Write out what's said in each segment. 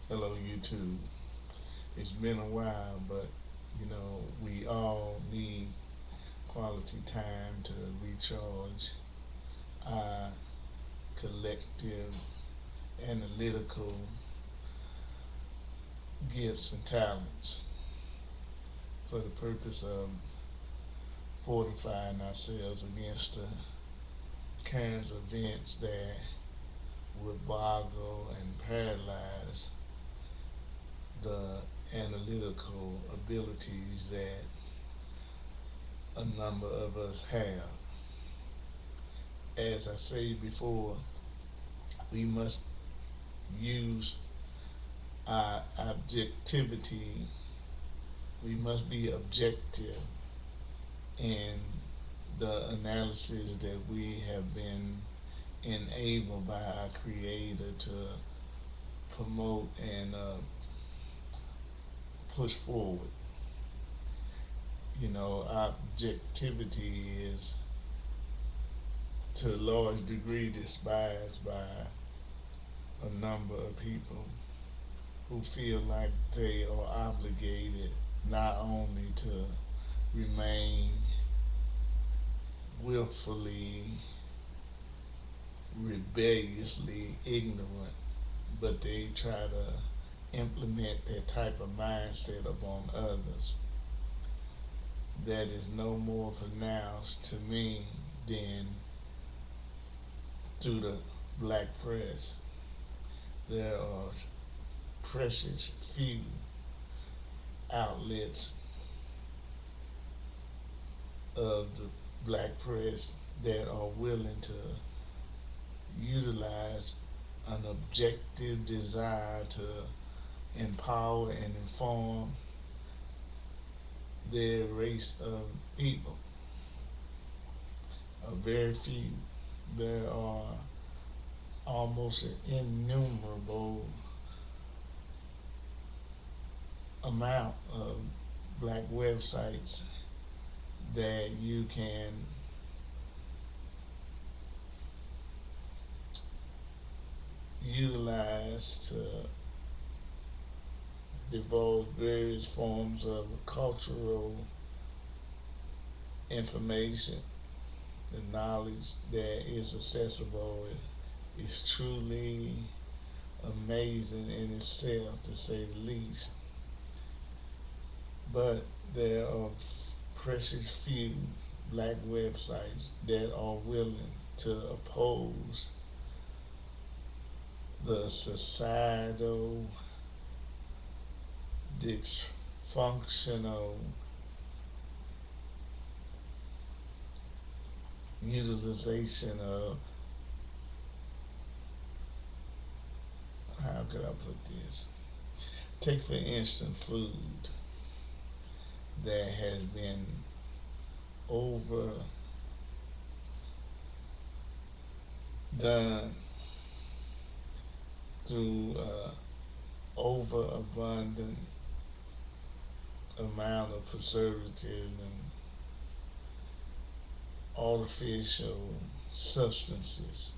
Hello, YouTube. It's been a while, but we all need quality time to recharge our collective analytical gifts and talents for the purpose of fortifying ourselves against the current events that would boggle and paralyze the analytical abilities that a number of us have. As I said before, we must use our objectivity. We must be objective in the analysis that we have been enabled by our Creator to promote and push forward. Objectivity is to a large degree despised by a number of people who feel like they are obligated not only to remain willfully, rebelliously ignorant, but they try to implement that type of mindset upon others. That is no more pronounced to me than through the black press. There are precious few outlets of the black press that are willing to utilize an objective desire to empower and inform their race of people. Very few. There are almost an innumerable amount of black websites that you can utilize to divulge various forms of cultural information. The knowledge that is accessible is truly amazing in itself, to say the least. But there are precious few black websites that are willing to oppose the societal dysfunctional utilization of, how could I put this? Take for instance food that has been overdone through overabundant amount of preservative and artificial substances.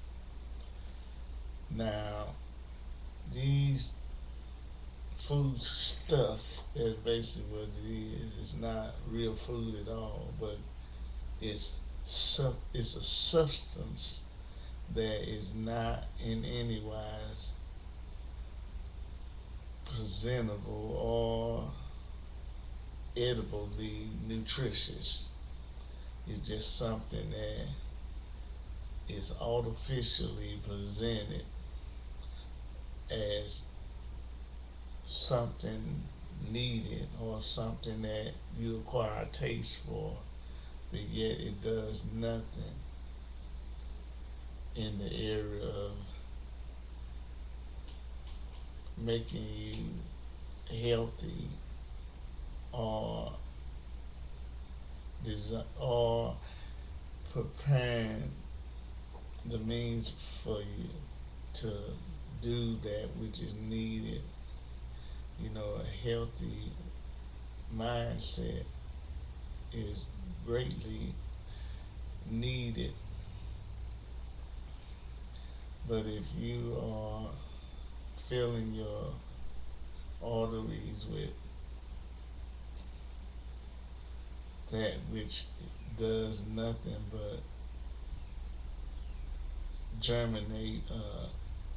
Now, these food stuff is basically what it is. It's not real food at all, but it's it's a substance that is not in any wise presentable or edibly nutritious. It's just something that is artificially presented as something needed or something that you acquire a taste for, but yet it does nothing in the area of making you healthy or or preparing the means for you to do that which is needed. A healthy mindset is greatly needed. But if you are filling your arteries with that which does nothing but germinate a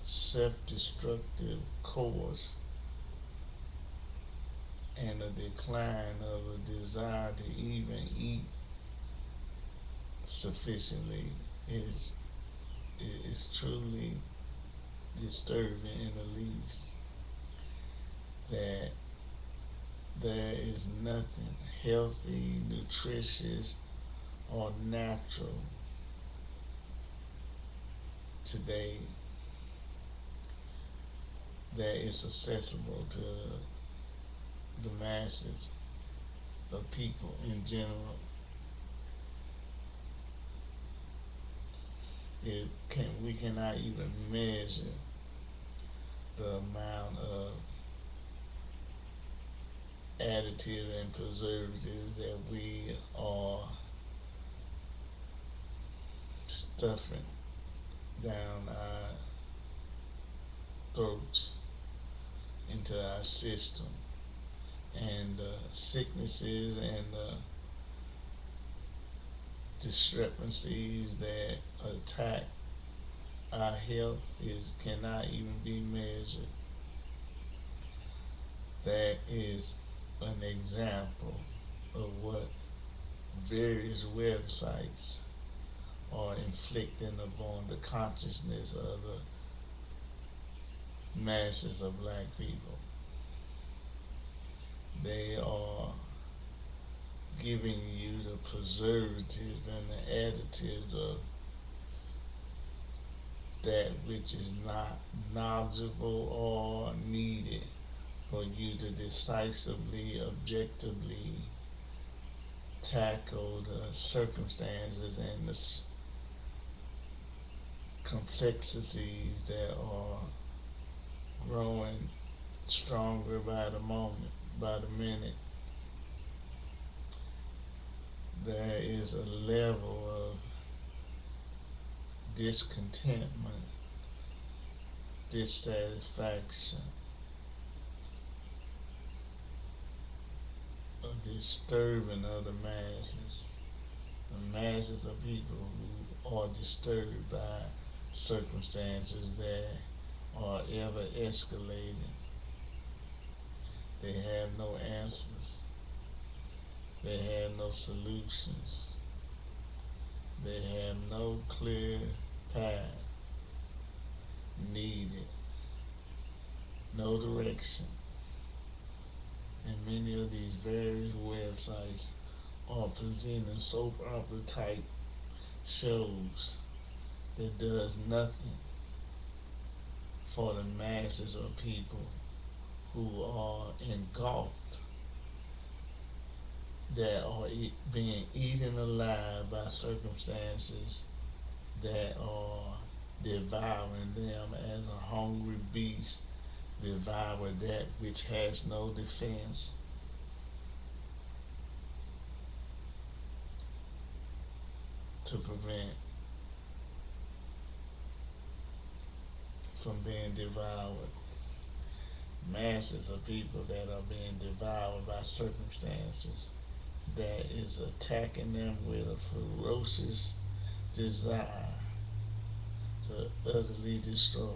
self-destructive course and a decline of a desire to even eat sufficiently is is truly disturbing in the least. That there is nothing healthy, nutritious, or natural today that is accessible to the masses of people in general. We cannot even measure the amount of additive and preservatives that we are stuffing down our throats into our system, and sicknesses and discrepancies that attack our health is cannot even be measured. That is an example of what various websites are inflicting upon the consciousness of the masses of black people. They are giving you the preservatives and the additives of that which is not knowledgeable or needed for you to decisively, objectively tackle the circumstances and the complexities that are growing stronger by the moment, by the minute. There is a level of discontentment, dissatisfaction, a disturbing of the masses. The masses of people who are disturbed by circumstances that are ever escalating. They have no answers. They have no solutions. They have no clear path needed, no direction. And many of these various websites are presenting soap opera type shows that does nothing for the masses of people who are engulfed, that are being eaten alive by circumstances that are devouring them as a hungry beast devour that which has no defense. To prevent from being devoured. Masses of people that are being devoured by circumstances that is attacking them with a ferocious desire to utterly destroy.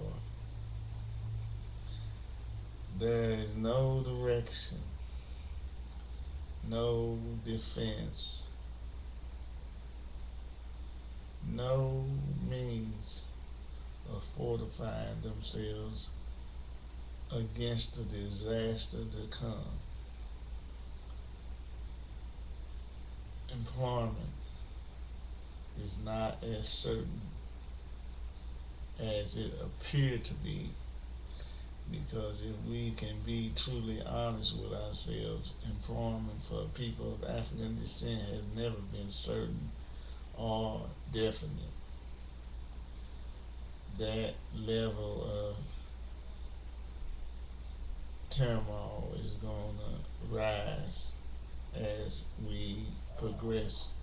There is no direction, no defense, no means of fortifying themselves against the disaster to come. Employment is not as certain as it appeared to be, because if we can be truly honest with ourselves, employment for people of African descent has never been certain or definite. That level of turmoil is going to rise as we progress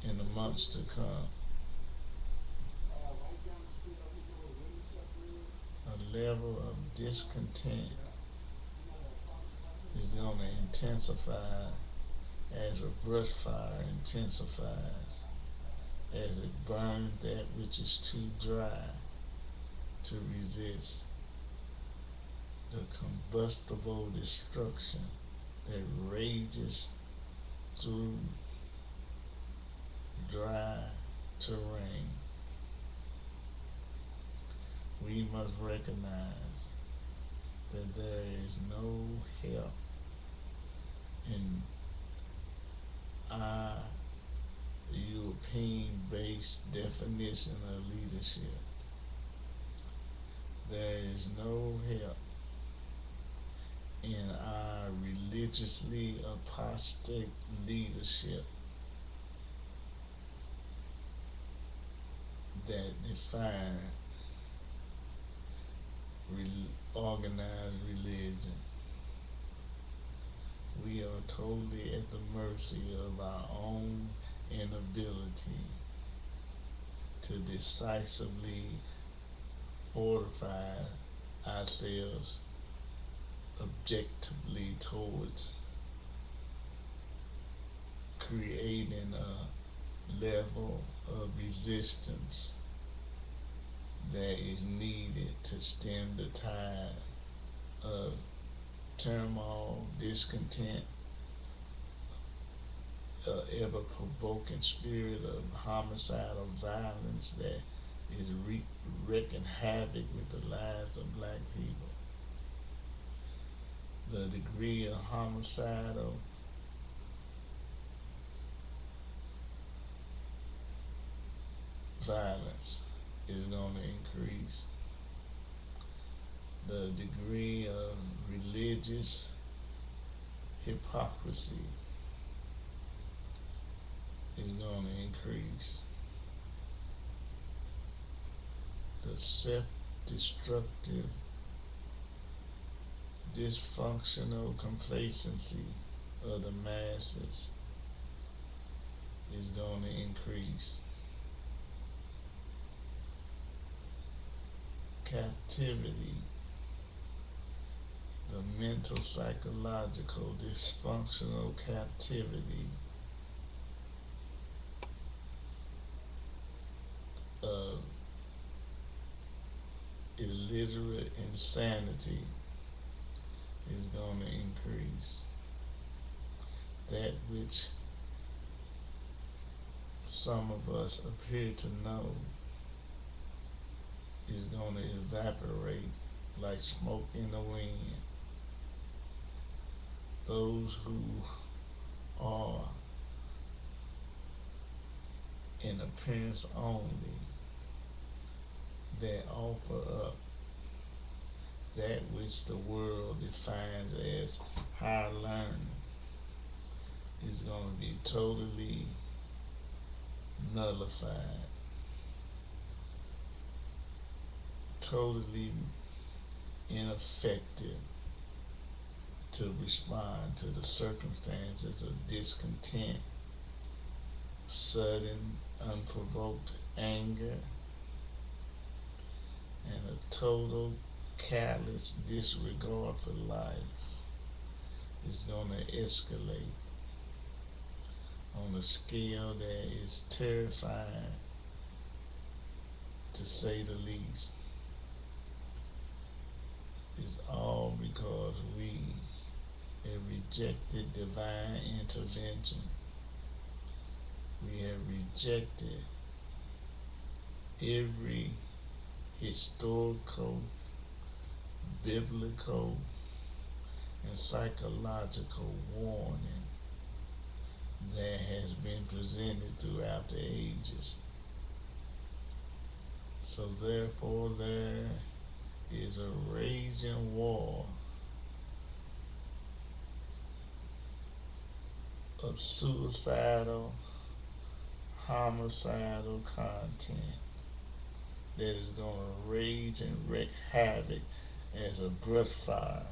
in the months to come. A level of discontent is going to intensify as a brush fire intensifies, as it burns that which is too dry to resist the combustible destruction that rages through dry terrain. We must recognize that there is no help in our European-based definition of leadership. There is no help in our religiously apostate leadership that define organized religion. We are totally at the mercy of our own inability to decisively fortify ourselves objectively towards creating a level of resistance that is needed to stem the tide of turmoil, discontent, ever-provoking spirit of homicidal violence that is wreaking havoc with the lives of black people. The degree of homicidal violence is going to increase. The degree of religious hypocrisy is going to increase. The self-destructive, dysfunctional complacency of the masses is going to increase. Captivity, the mental, psychological, dysfunctional captivity of illiterate insanity is going to increase. That which some of us appear to know is going to evaporate like smoke in the wind. Those who are in appearance only, that offer up that which the world defines as higher learning, is going to be totally nullified, totally ineffective to respond to the circumstances of discontent, sudden, unprovoked anger, and a total callous disregard for life is going to escalate on a scale that is terrifying, to say the least. It's all because we have rejected divine intervention. We have rejected every historical, biblical, and psychological warning that has been presented throughout the ages. So therefore there is a raging war of suicidal, homicidal content that is going to rage and wreak havoc as a brush fire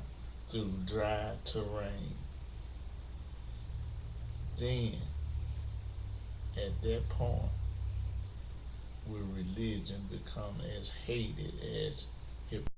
through dry terrain. Then, at that point, will religion become as hated as hypocrisy?